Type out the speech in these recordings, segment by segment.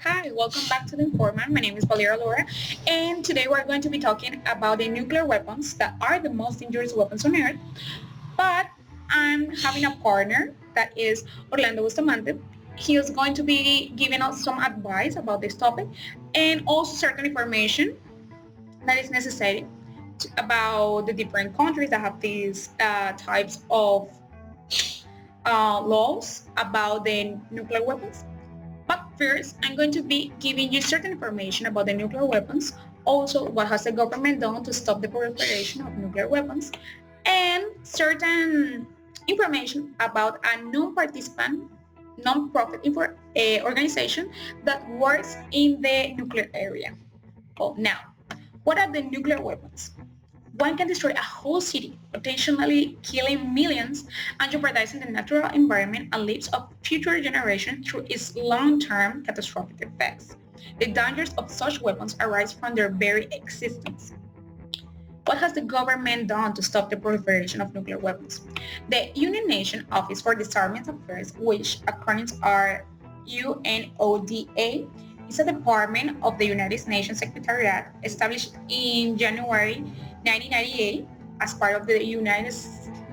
Hi, welcome back to the Informant. My name is Valeria Lora, and today we're going to be talking about the nuclear weapons that are the most dangerous weapons on Earth. But I'm having a partner that is Orlando Bustamante. He is going to be giving us some advice about this topic and also certain information that is necessary about the different countries that have these types of laws about the nuclear weapons. But first, I'm going to be giving you certain information about the nuclear weapons, also what has the government done to stop the proliferation of nuclear weapons, and certain information about a non-participant, non-profit organization that works in the nuclear area. Well, now, what are the nuclear weapons? One can destroy a whole city, potentially killing millions and jeopardizing the natural environment and lives of future generations through its long-term catastrophic effects. The dangers of such weapons arise from their very existence. What has the government done to stop the proliferation of nuclear weapons? The United Nations Office for Disarmament Affairs, which acronyms are UNODA, is a department of the United Nations Secretariat established in January 1998 as part of the United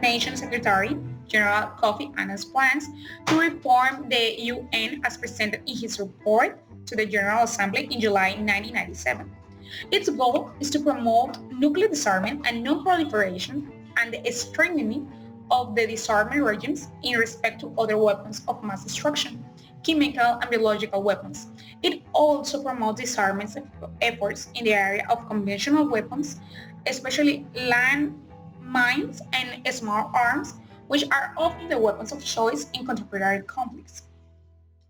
Nations Secretary General Kofi Annan's plans to reform the UN as presented in his report to the General Assembly in July 1997. Its goal is to promote nuclear disarmament and non-proliferation and the strengthening of the disarmament regimes in respect to other weapons of mass destruction, chemical and biological weapons. It also promotes disarmament efforts in the area of conventional weapons, especially land mines and small arms, which are often the weapons of choice in contemporary conflicts.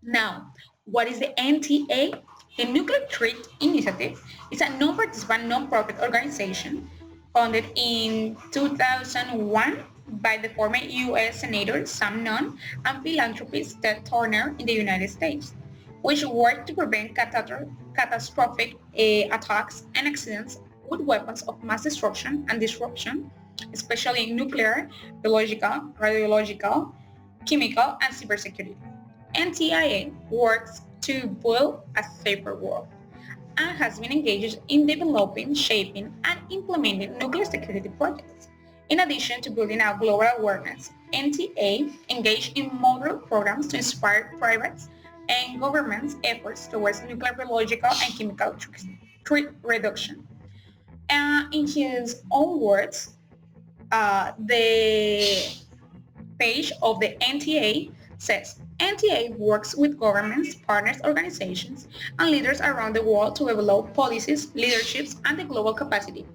Now, what is the NTA? The Nuclear Threat Initiative is a non-participant, non-profit organization founded in 2001 by the former U.S. Senator Sam Nunn and philanthropist Ted Turner in the United States, which work to prevent catastrophic attacks and accidents with weapons of mass destruction and disruption, especially nuclear, biological, radiological, chemical, and cybersecurity. NTIA works to build a safer world and has been engaged in developing, shaping, and implementing nuclear security projects. In addition to building out global awareness, NTA engaged in model programs to inspire private and governments' efforts towards nuclear, biological, and chemical threat reduction. In his own words, the page of the NTA says, NTA works with governments, partners, organizations, and leaders around the world to develop policies, leaderships, and the global capacity,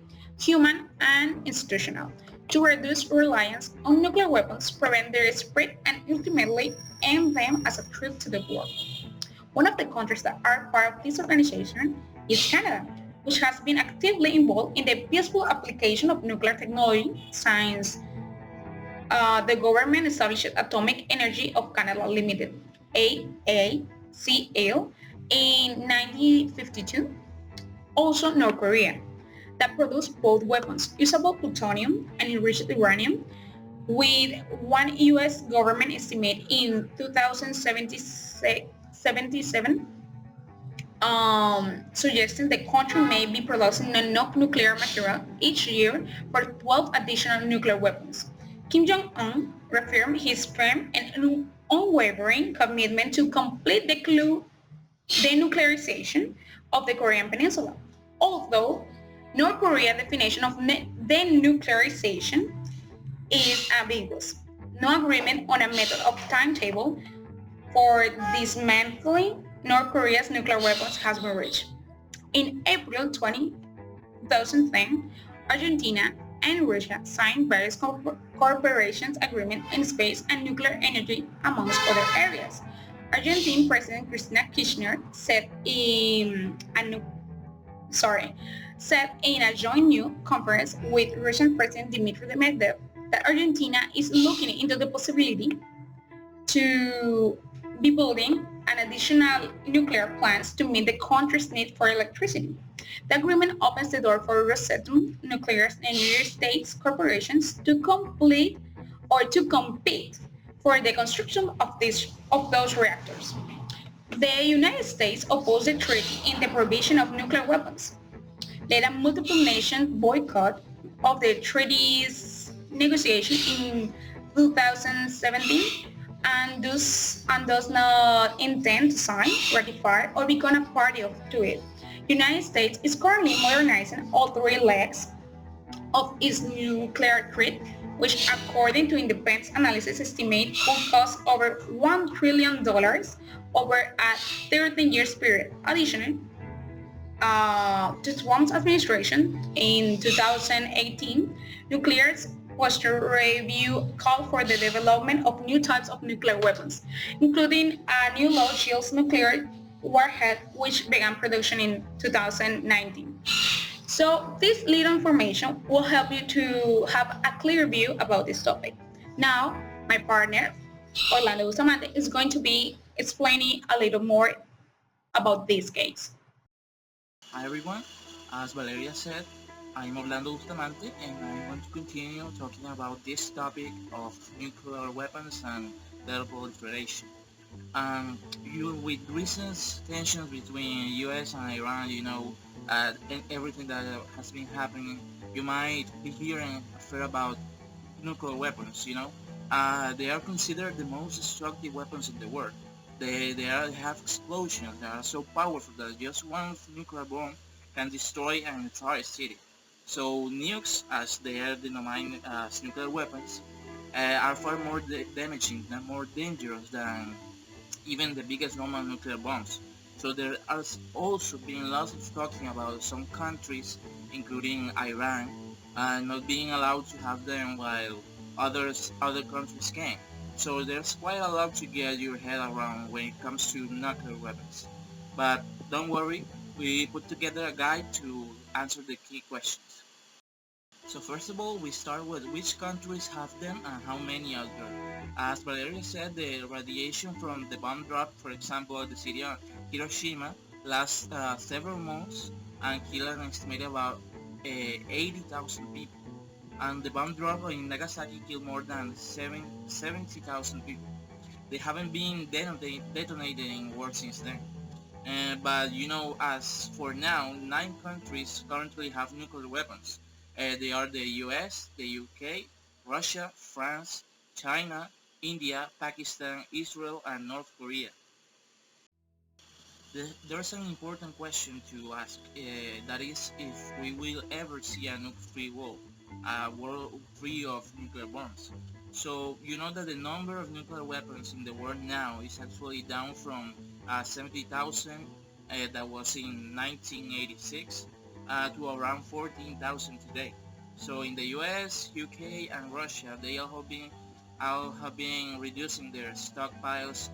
human and institutional, to reduce reliance on nuclear weapons, prevent their spread, and ultimately end them as a threat to the world. One of the countries that are part of this organization is Canada, which has been actively involved in the peaceful application of nuclear technology since the government established Atomic Energy of Canada Limited, AACL, in 1952. Also North Korea, that produced both weapons, usable plutonium and enriched uranium, with one U.S. government estimate in 2077 suggesting the country may be producing enough nuclear material each year for 12 additional nuclear weapons. Kim Jong-un reaffirmed his firm and unwavering commitment to complete the denuclearization of the Korean Peninsula. Although North Korea's definition of denuclearization is ambiguous. No agreement on a method of timetable for dismantling North Korea's nuclear weapons has been reached. In April 2010, Argentina and Russia signed various cooperation agreements in space and nuclear energy, amongst other areas. Argentine President Cristina Kirchner said in a joint news conference with Russian President Dmitry Medvedev that Argentina is looking into the possibility to be building an additional nuclear plants to meet the country's need for electricity. The agreement opens the door for Rosatom, Nuclear, and United States corporations to complete or to compete for the construction of those reactors. The United States opposed the treaty in the prohibition of nuclear weapons, led a multiple nation boycott of the treaty's negotiation in 2017 and does not intend to sign, ratify, or become a party to it. United States is currently modernizing all three legs of its nuclear threat, which according to independent analysis estimate could cost over $1 trillion over a 13 years period. Additionally, to Trump's administration in 2018, nuclear posture review called for the development of new types of nuclear weapons, including a new low-shield nuclear warhead which began production in 2019. So this little information will help you to have a clear view about this topic. Now, my partner, Orlando Bustamante, is going to be explaining a little more about this case. Hi everyone, as Valeria said, I'm Orlando Bustamante and I want to continue talking about this topic of nuclear weapons and their proliferation. With recent tensions between US and Iran, and everything that has been happening, you might be hearing affair about nuclear weapons, they are considered the most destructive weapons in the world. They have explosions that are so powerful that just one nuclear bomb can destroy an entire city. So nukes, as they are denominated as nuclear weapons, are far more damaging and more dangerous than even the biggest normal nuclear bombs. So there has also been lots of talking about some countries, including Iran, not being allowed to have them while other countries can. So there's quite a lot to get your head around when it comes to nuclear weapons. But don't worry, we put together a guide to answer the key questions. So first of all, we start with which countries have them and how many are there. As Valeria said, the radiation from the bomb drop, for example, at the city of Hiroshima, lasts several months and killed an estimated about 80,000 people. And the bomb drop in Nagasaki killed more than 70,000 people. They haven't been detonated in war since then. But as for now, 9 countries currently have nuclear weapons. They are the US, the UK, Russia, France, China, India, Pakistan, Israel, and North Korea. There's an important question to ask, that is if we will ever see a nuke-free world, a world free of nuclear bombs. So you know that the number of nuclear weapons in the world now is actually down from 70,000 that was in 1986 to around 14,000 today. So in the US, UK, and Russia, they all have been reducing their stockpiles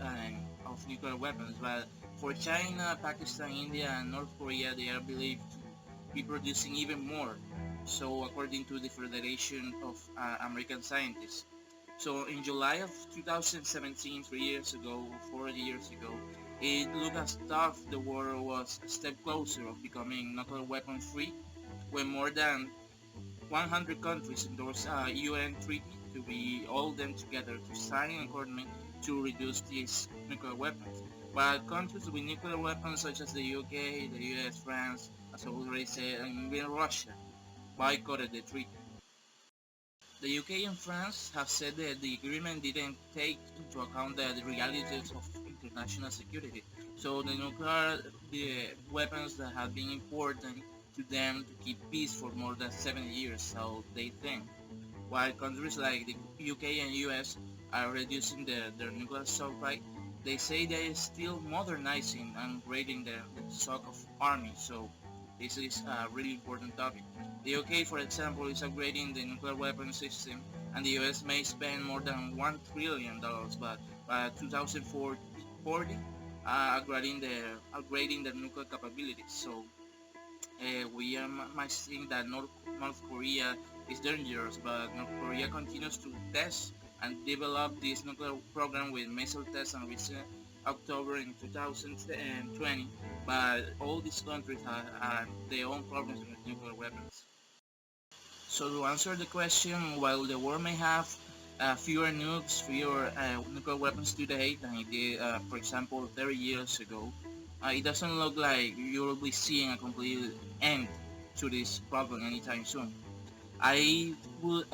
of nuclear weapons, but for China, Pakistan, India, and North Korea, they are believed to be producing even more. So according to the Federation of American Scientists. So in July of 2017, 3 years ago, 4 years ago, it looked as though the world was a step closer of becoming nuclear weapon free when more than 100 countries endorsed a UN treaty to be all them together to sign an agreement to reduce these nuclear weapons. While countries with nuclear weapons such as the UK, the US, France, as I already said, and even Russia boycotted the treaty. The UK and France have said that the agreement didn't take into account the realities of international security. So the weapons that have been important to them to keep peace for more than 70 years, so they think. While countries like the UK and US are reducing their nuclear stockpile, they say they are still modernizing and upgrading the stock of army. So this is a really important topic. The UK, for example, is upgrading the nuclear weapon system, and the US may spend more than $1 trillion, but by 2040, upgrading their nuclear capabilities. So might think that North Korea is dangerous, but North Korea continues to test and develop this nuclear program with missile tests and recent October in 2020. But all these countries have their own problems with nuclear weapons. So to answer the question, while the world may have fewer nukes, fewer nuclear weapons today than it did, for example, 30 years ago. It doesn't look like you'll be seeing a complete end to this problem anytime soon. I would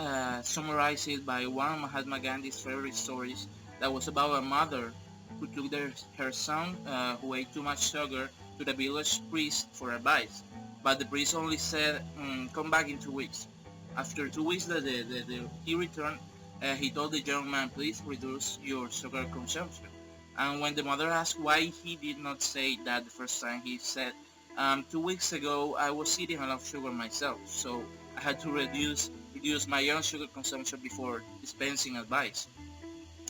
summarize it by one of Mahatma Gandhi's favorite stories that was about a mother who took her son who ate too much sugar to the village priest for advice. But the priest only said, come back in 2 weeks. After 2 weeks he returned, he told the young man, please reduce your sugar consumption. And when the mother asked why he did not say that the first time, he said, 2 weeks ago I was eating a lot of sugar myself, so I had to reduce my own sugar consumption before dispensing advice.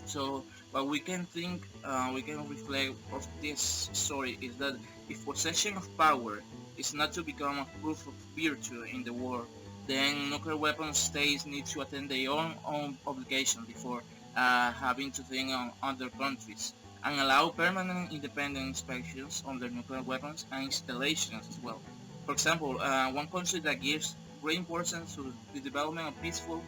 So what we can reflect of this story is that if possession of power is not to become a proof of virtue in the war, then nuclear weapons states need to attend their own obligation before having to think on other countries and allow permanent independent inspections on their nuclear weapons and installations as well. For example, one country that gives great importance to the development of peaceful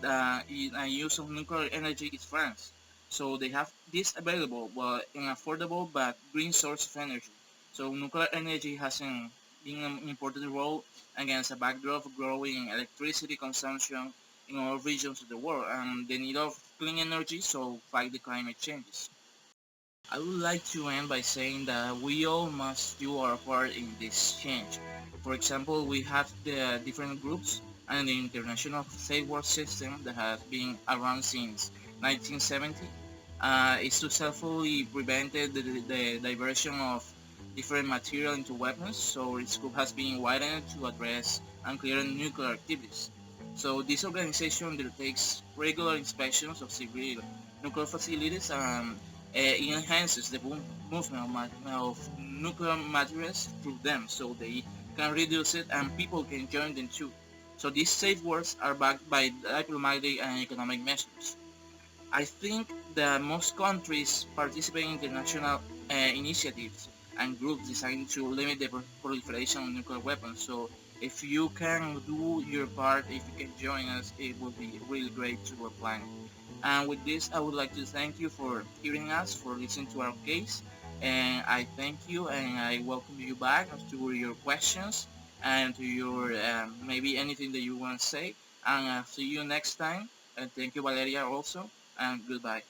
and use of nuclear energy is France. So they have this available, but an affordable but green source of energy. So nuclear energy has been an important role against a backdrop of growing electricity consumption in all regions of the world and the need of clean energy so fight the climate changes. I would like to end by saying that we all must do our part in this change. For example, we have the different groups and the international safeguard system that has been around since 1970 is to successfully prevent the diversion of different material into weapons, so its scope has been widened to address unclear nuclear activities. So this organization undertakes regular inspections of civil nuclear facilities and it enhances the movement of nuclear materials through them so they can reduce it and people can join them too. So these safeguards are backed by diplomatic and economic measures. I think that most countries participate in international initiatives and groups designed to limit the proliferation of nuclear weapons. So if you can do your part, if you can join us, it would be really great to our planet. And with this, I would like to thank you for hearing us, for listening to our case. And I thank you and I welcome you back to your questions and to your maybe anything that you want to say. And see you next time. And thank you, Valeria, also. And goodbye.